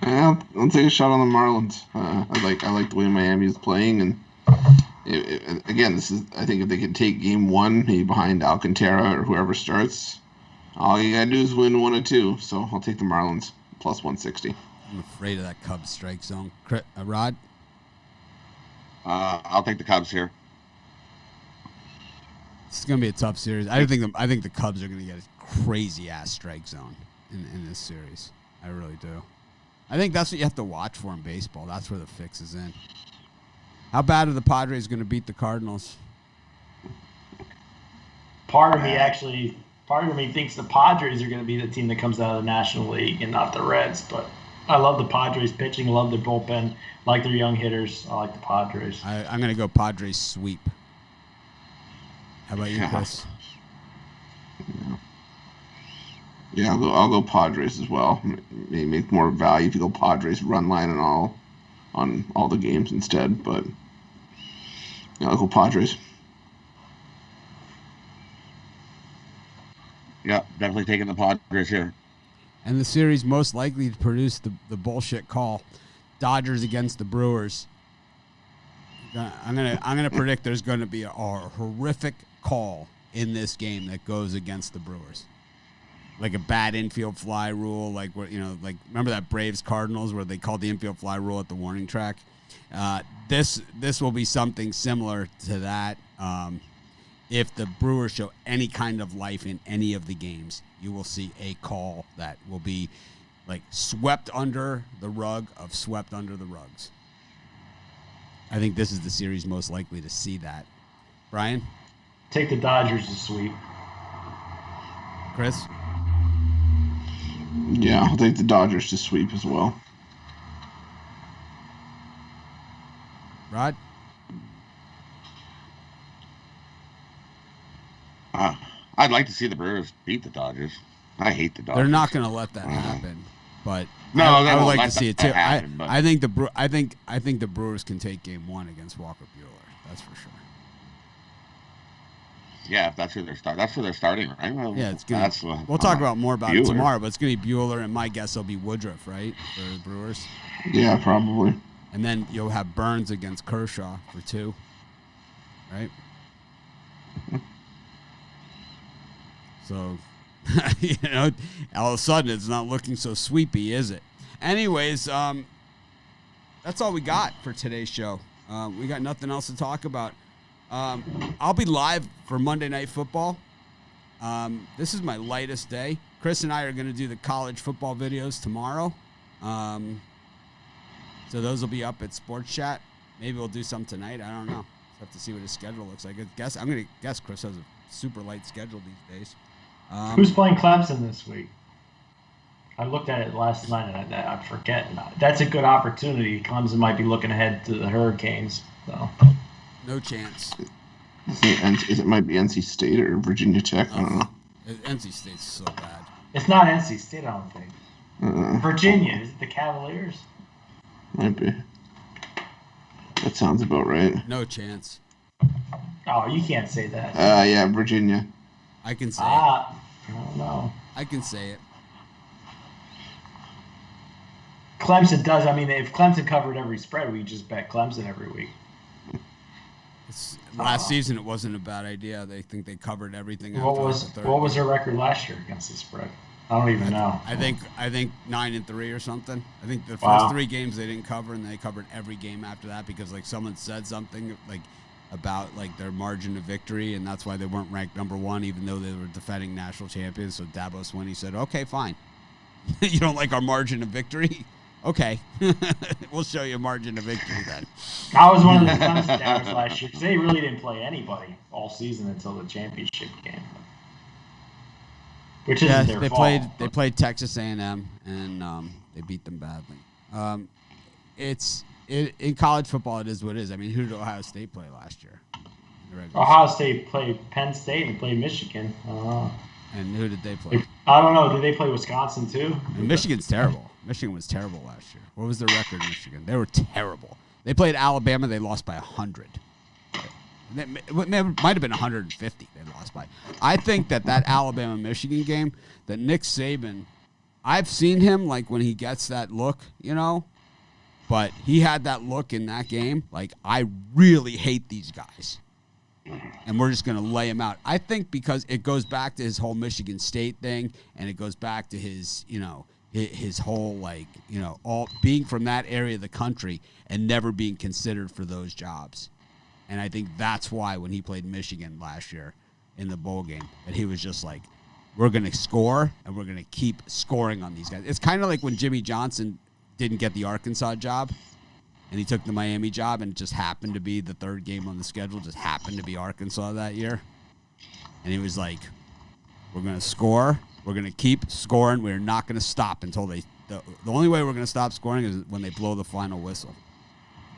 I'll take a shot on the Marlins. I like the way Miami is playing, and again, I think if they could take game one, maybe behind Alcantara or whoever starts, all you gotta do is win 1 or 2. So I'll take the Marlins plus 160. I'm afraid of that Cubs strike zone. Rod? I'll take the Cubs here. It's gonna be a tough series. I think the Cubs are gonna get a crazy ass strike zone in this series. I really do. I think that's what you have to watch for in baseball. That's where the fix is in. How bad are the Padres going to beat the Cardinals? Part of me thinks the Padres are going to be the team that comes out of the National League and not the Reds. But I love the Padres pitching. I love their bullpen. I like their young hitters. I like the Padres. I'm going to go Padres sweep. How about you, Chris? Yeah, I'll go Padres as well. Maybe make more value if you go Padres run line and all on all the games instead. But yeah, I'll go Padres. Yeah, definitely taking the Padres here. And the series most likely to produce the bullshit call, Dodgers against the Brewers. I'm gonna predict there's going to be a horrific call in this game that goes against the Brewers. Like a bad infield fly rule, like remember that Braves Cardinals where they called the infield fly rule at the warning track. This will be something similar to that. If the Brewers show any kind of life in any of the games, you will see a call that will be like swept under the rug of swept under the rugs. I think this is the series most likely to see that. Brian? Take the Dodgers to sweep. Chris? Yeah, I'll take the Dodgers to sweep as well. Rod? I'd like to see the Brewers beat the Dodgers. I hate the Dodgers. They're not going to let that happen, but no, I would like to see it too. Happen, I think the Brewers can take Game 1 against Walker Buehler. That's for sure. Yeah, if that's who they're starting, right? Well, yeah, it's gonna. We'll talk more about it tomorrow, but it's gonna be Buehler, and my guess will be Woodruff, right, for the Brewers. Yeah, probably. And then you'll have Burns against Kershaw for 2, right? So, all of a sudden it's not looking so sweepy, is it? Anyways, that's all we got for today's show. We got nothing else to talk about. I'll be live for Monday Night Football. This is my lightest day. Chris and I are going to do the college football videos tomorrow. So those will be up at Sports Chat. Maybe we'll do some tonight. I don't know. Just have to see what his schedule looks like. I'm going to guess Chris has a super light schedule these days. Who's playing Clemson this week? I looked at it last night and I forget. That's a good opportunity. Clemson might be looking ahead to the Hurricanes. So. No chance. It might be NC State or Virginia Tech. I don't know. NC State's so bad. It's not NC State, I don't think. Virginia. Is it the Cavaliers? Might be. That sounds about right. No chance. Oh, you can't say that. Yeah, Virginia. I can say it. I don't know. I can say it. Clemson does. I mean, if Clemson covered every spread, we just bet Clemson every week. Last season, it wasn't a bad idea. They think they covered everything. What was their record last year against the spread? I don't even know. I think 9-3 or something. I think the first 3 games they didn't cover, and they covered every game after that because like someone said something like about like their margin of victory, and that's why they weren't ranked number 1, even though they were defending national champions. So Dabo Swinney said, "Okay, fine. You don't like our margin of victory? Okay. We'll show you a margin of victory then. I was one of the Clemson doubters last year because they really didn't play anybody all season until the championship game. Which isn't their fault. They played Texas A&M, and they beat them badly. In college football, it is what it is. I mean, who did Ohio State play last year? Ohio State played Penn State and played Michigan. And who did they play? I don't know. Did they play Wisconsin too? And Michigan's terrible. Michigan was terrible last year. What was their record in Michigan? They were terrible. They played Alabama. They lost by 100. It might have been 150 they lost by. I think that Alabama-Michigan game, that Nick Saban, I've seen him, like, when he gets that look, but he had that look in that game. Like, I really hate these guys. And we're just going to lay him out. I think because it goes back to his whole Michigan State thing, and it goes back to his, his whole, like, all being from that area of the country and never being considered for those jobs. And I think that's why when he played Michigan last year in the bowl game, that he was just like, we're going to score, and we're going to keep scoring on these guys. It's kind of like when Jimmy Johnson didn't get the Arkansas job, and he took the Miami job, and it just happened to be the third game on the schedule, just happened to be Arkansas that year. And he was like, we're going to score, we're going to keep scoring, we're not going to stop until the only way we're going to stop scoring is when they blow the final whistle.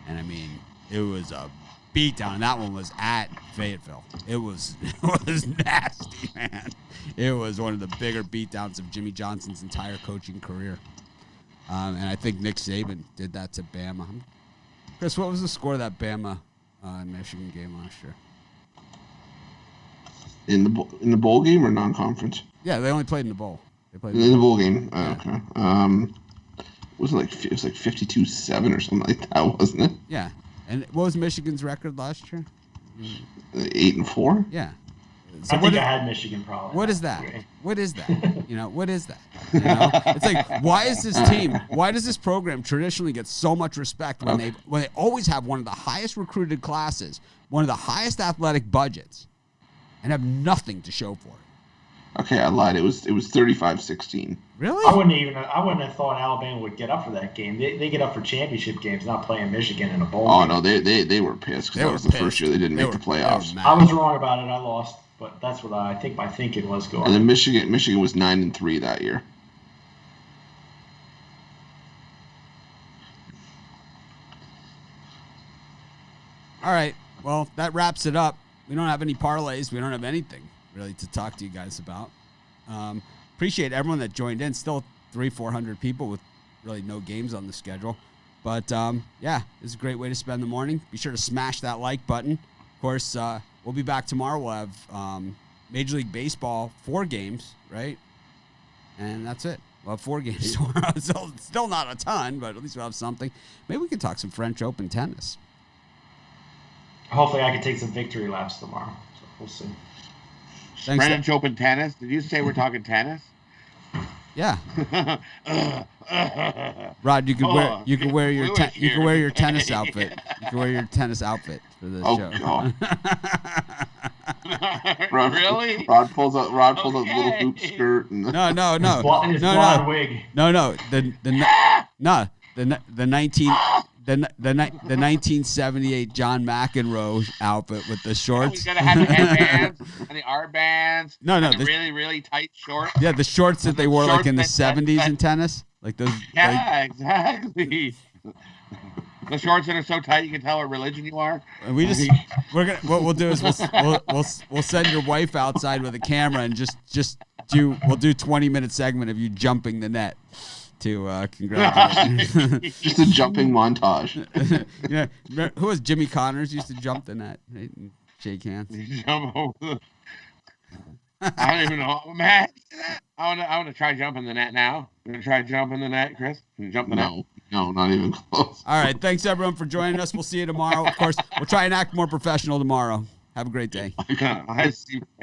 And, I mean, it was a beatdown, and that one was at Fayetteville. It was nasty, man. It was one of the bigger beatdowns of Jimmy Johnson's entire coaching career. And I think Nick Saban did that to Bama. Chris, what was the score of that Bama Michigan game last year? In the bowl game or non-conference? Yeah, they only played in the bowl. They played in the bowl game. Yeah. Okay. It was like 52-7 or something like that, wasn't it? Yeah. And what was Michigan's record last year? 8-4. Yeah. So I had Michigan probably. What is that? What is that? What is that? It's like, why is this team? Why does this program traditionally get so much respect when they always have one of the highest recruited classes, one of the highest athletic budgets, and have nothing to show for it? Okay, I lied. It was 35-16. Really? I wouldn't have thought Alabama would get up for that game. They get up for championship games, not playing Michigan in a bowl. Oh game. No, they were pissed because that was the first year they didn't make the playoffs. I was wrong about it. I lost, but that's what I think my thinking was going. And then Michigan was 9-3 that year. All right. Well, that wraps it up. We don't have any parlays. We don't have anything really to talk to you guys about. Appreciate everyone that joined in. Still 300-400 people with really no games on the schedule. But, yeah, it's a great way to spend the morning. Be sure to smash that like button. Of course, we'll be back tomorrow. We'll have Major League Baseball, 4 games, right? And that's it. We'll have 4 games tomorrow. Still not a ton, but at least we'll have something. Maybe we can talk some French Open tennis. Hopefully I can take some victory laps tomorrow. So we'll see. Thanks, French Open tennis? Did you say we're talking tennis? Yeah. Rod, you can wear your tennis outfit. You can wear your tennis outfit for the show. God. Really? Rod pulls out a little hoop skirt and No. His blonde wig. No. The 1978 John McEnroe outfit with the shorts. We gotta have the headbands and the armbands. No, the really, really tight shorts. Yeah, the shorts that they wore like in the 70s in tennis, like those. Yeah, exactly. The shorts that are so tight you can tell what religion you are. And what we'll do is we'll send your wife outside with a camera and we'll do 20-minute segment of you jumping the net. To congratulate. Just a jumping montage. Yeah, who was Jimmy Connors used to jump the net, right, and shake hands. Jump over the... I don't even know, man. I want to try jumping the net now. You want to try jumping the net, Chris? Can you jump the net? No, not even close. All right, thanks everyone for joining us. We'll see you tomorrow. Of course, we'll try and act more professional tomorrow. Have a great day. I see.